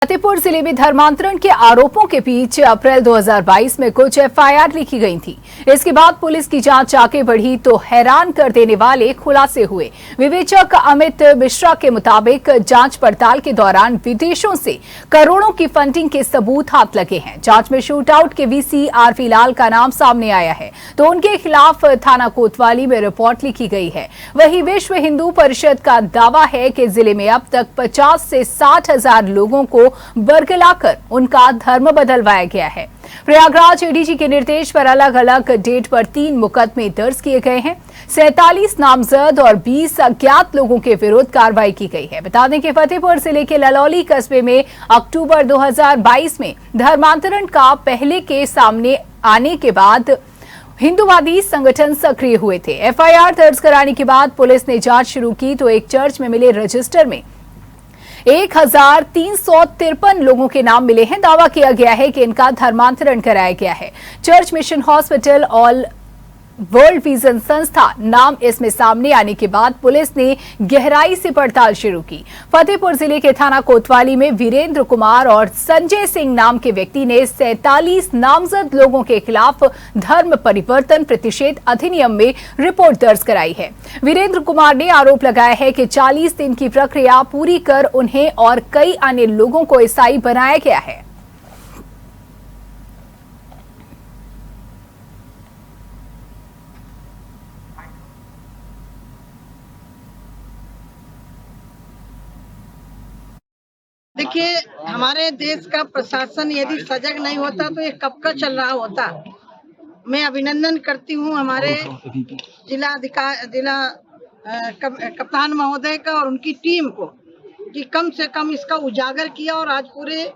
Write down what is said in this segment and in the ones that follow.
फतेहपुर जिले में धर्मांतरण के आरोपों के बीच अप्रैल 2022 में कुछ एफआईआर लिखी गई थी। इसके बाद पुलिस की जांच आगे बढ़ी तो हैरान कर देने वाले खुलासे हुए। विवेचक अमित मिश्रा के मुताबिक जांच पड़ताल के दौरान विदेशों से करोड़ों की फंडिंग के सबूत हाथ लगे हैं। जांच में शूटआउट के वीसी आरपी लाल का नाम सामने आया है तो उनके खिलाफ थाना कोतवाली में रिपोर्ट लिखी गई है। वहीं विश्व हिंदू परिषद का दावा है कि जिले में अब तक 50 से 60 हजार लोगों को बरगलाकर उनका धर्म बदलवाया गया है। प्रयागराज एडीजी के निर्देश पर अलग अलग डेट पर 3 मुकदमे दर्ज किए गए हैं। 47 नामजद और 20 अज्ञात लोगों के विरुद्ध कार्रवाई की गई है। बता दें कि फतेहपुर जिले के ललौली कस्बे में अक्टूबर 2022 में धर्मांतरण का पहले केस सामने आने के बाद हिंदूवादी संगठन सक्रिय हुए थे। एफआईआर दर्ज कराने के बाद पुलिस ने जांच शुरू की तो एक चर्च में मिले रजिस्टर में 1353 लोगों के नाम मिले हैं। दावा किया गया है कि इनका धर्मांतरण कराया गया है। Church mission hospital all world vision संस्था नाम इसमें सामने आने के बाद पुलिस ने गहराई से पड़ताल शुरू की। फतेहपुर जिले के थाना कोतवाली में वीरेंद्र कुमार और संजय सिंह नाम के व्यक्ति ने 47 नामजद लोगों के खिलाफ धर्म परिवर्तन प्रतिषेध अधिनियम में रिपोर्ट दर्ज कराई है। वीरेंद्र कुमार ने आरोप लगाया है कि 40 दिन की प्रक्रिया पूरी कर उन्हें और कई अन्य लोगों को ईसाई बनाया गया है। देखिए, हमारे देश का प्रशासन यदि सजग नहीं होता तो ये कब का चल रहा होता। मैं अभिनंदन करती हूँ हमारे जिला कप्तान महोदय का और उनकी टीम को कि कम से कम इसका उजागर किया और आज पूरे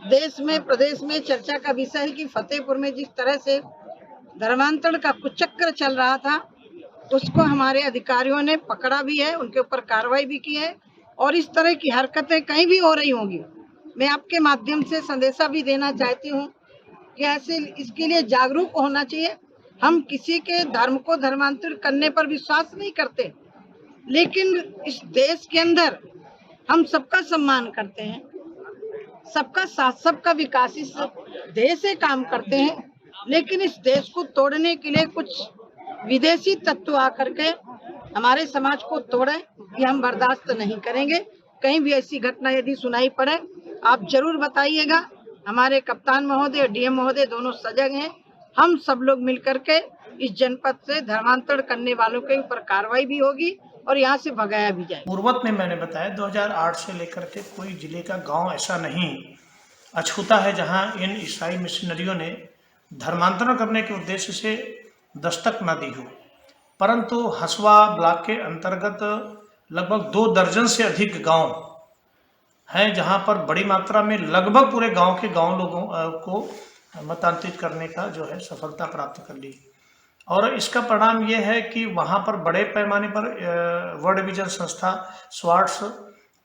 देश में प्रदेश में चर्चा का विषय है कि फतेहपुर में जिस तरह से धर्मांतरण का कुचक्र चल रहा था उसको हमारे अधिकारियों ने पकड़ा भी है, उनके ऊपर कार्रवाई भी की है और इस तरह की हरकतें कहीं भी हो रही होंगी। मैं आपके माध्यम से संदेशा भी देना चाहती हूँ कि ऐसे इसके लिए जागरूक होना चाहिए। हम किसी के धर्म को धर्मांतरित करने पर विश्वास नहीं करते, लेकिन इस देश के अंदर हम सबका सम्मान करते हैं, सबका साथ, सबका विकास इस देश से काम करते हैं। लेकिन इस देश को तोड़ने के लिए कुछ विदेशी तत्व आकर के हमारे समाज को तोड़े, ये हम बर्दाश्त नहीं करेंगे। कहीं भी ऐसी घटना यदि सुनाई पड़े आप जरूर बताइएगा। हमारे कप्तान महोदय, डीएम महोदय दोनों सजग हैं। हम सब लोग मिलकर के इस जनपद से धर्मांतरण करने वालों के ऊपर कार्रवाई भी होगी और यहाँ से भगाया भी जाएगा। पूर्वत में मैंने बताया 2008 से लेकर के कोई जिले का गांव ऐसा नहीं अछूता है जहां इन ईसाई मिशनरियों ने धर्मांतरण करने के उद्देश्य से दस्तक न दी हो। परंतु हसवा ब्लॉक के अंतर्गत लगभग 2 दर्जन से अधिक गांव हैं जहां पर बड़ी मात्रा में लगभग पूरे गांव के लोगों को मतांतरित करने का जो है सफलता प्राप्त कर ली। और इसका परिणाम ये है कि वहां पर बड़े पैमाने पर वर्ल्ड विजन संस्था स्वाट्स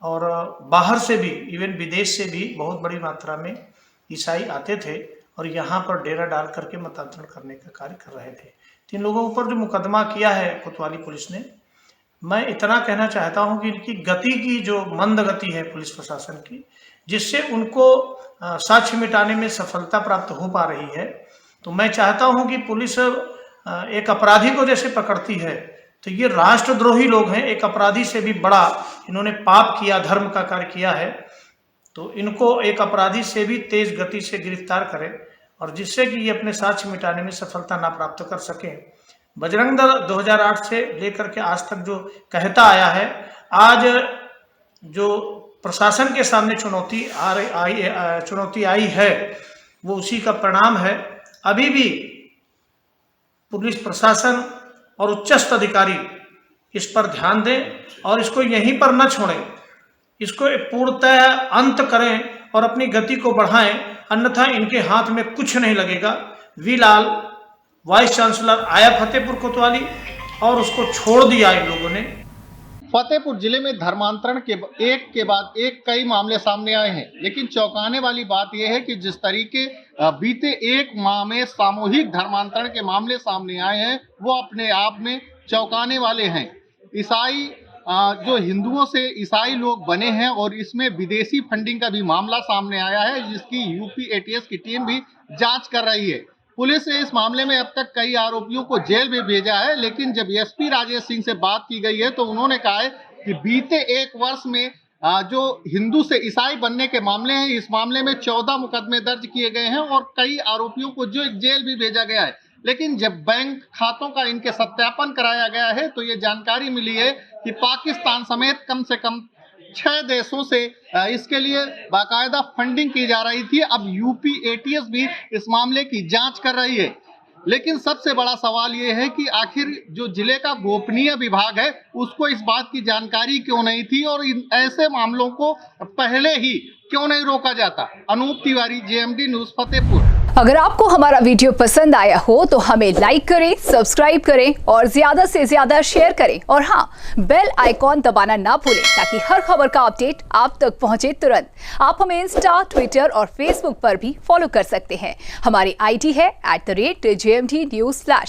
और बाहर से भी, इवन विदेश से भी बहुत बड़ी मात्रा में ईसाई आते थे और यहाँ पर डेरा डाल करके मतांतरण करने का कार्य कर रहे थे। 3 लोगों के ऊपर जो मुकदमा किया है कोतवाली पुलिस ने, मैं इतना कहना चाहता हूं कि इनकी गति की जो मंद गति है पुलिस प्रशासन की, जिससे उनको साक्ष्य मिटाने में सफलता प्राप्त हो पा रही है। तो मैं चाहता हूं कि पुलिस एक अपराधी को जैसे पकड़ती है तो ये राष्ट्रद्रोही लोग हैं, एक अपराधी से भी बड़ा इन्होंने पाप किया, धर्म का कार्य किया है, तो इनको एक अपराधी से भी तेज गति से गिरफ्तार करें और जिससे कि ये अपने साक्ष्य मिटाने में सफलता ना प्राप्त कर सकें। बजरंग दल 2008 से लेकर के आज तक जो कहता आया है, आज जो प्रशासन के सामने चुनौती आई है वो उसी का परिणाम है। अभी भी पुलिस प्रशासन और उच्चस्थ अधिकारी इस पर ध्यान दें और इसको यहीं पर न छोड़ें, इसको पूर्णतः अंत करें और अपनी गति को बढ़ाएं, अन्यथा इनके हाथ में कुछ नहीं लगेगा। वी लाल वाइस चांसलर आया फतेहपुर कोतवाली और उसको छोड़ दिया इन लोगों ने। फतेहपुर जिले में धर्मांतरण के एक के बाद एक कई मामले सामने आए हैं, लेकिन चौंकाने वाली बात यह है कि जिस तरीके बीते 1 माह में सामूहिक धर्मांतरण के मामले सामने आए हैं वो अपने आप में चौंकाने वाले हैं। ईसाई जो हिंदुओं से ईसाई लोग बने हैं और इसमें विदेशी फंडिंग का भी मामला सामने आया है, जिसकी यूपी एटीएस की टीम भी जांच कर रही है। पुलिस ने इस मामले में अब तक कई आरोपियों को जेल में भेजा है, लेकिन जब एसपी राजेश सिंह से बात की गई है तो उन्होंने कहा है कि बीते 1 वर्ष में जो हिंदू से ईसाई बनने के मामले हैं, इस मामले में 14 मुकदमे दर्ज किए गए हैं और कई आरोपियों को जो जेल भी भेजा गया है। लेकिन जब बैंक खातों का इनके सत्यापन कराया गया है तो ये जानकारी मिली है कि पाकिस्तान समेत कम से कम 6 देशों से इसके लिए बाकायदा फंडिंग की जा रही थी। अब यूपी एटीएस भी इस मामले की जांच कर रही है। लेकिन सबसे बड़ा सवाल ये है कि आखिर जो जिले का गोपनीय विभाग है उसको इस बात की जानकारी क्यों नहीं थी और ऐसे मामलों को पहले ही क्यों नहीं रोका जाता। Anup Tiwari, JMD news, Fatehpur. अगर आपको हमारा वीडियो पसंद आया हो तो हमें लाइक करें, सब्सक्राइब करें और ज्यादा से ज्यादा शेयर करें। और हाँ, बेल आइकॉन दबाना ना भूलें ताकि हर खबर का अपडेट आप तक पहुंचे तुरंत। आप हमें इंस्टा, ट्विटर और फेसबुक पर भी फॉलो कर सकते हैं। हमारी आईडी है @JMD News Flash।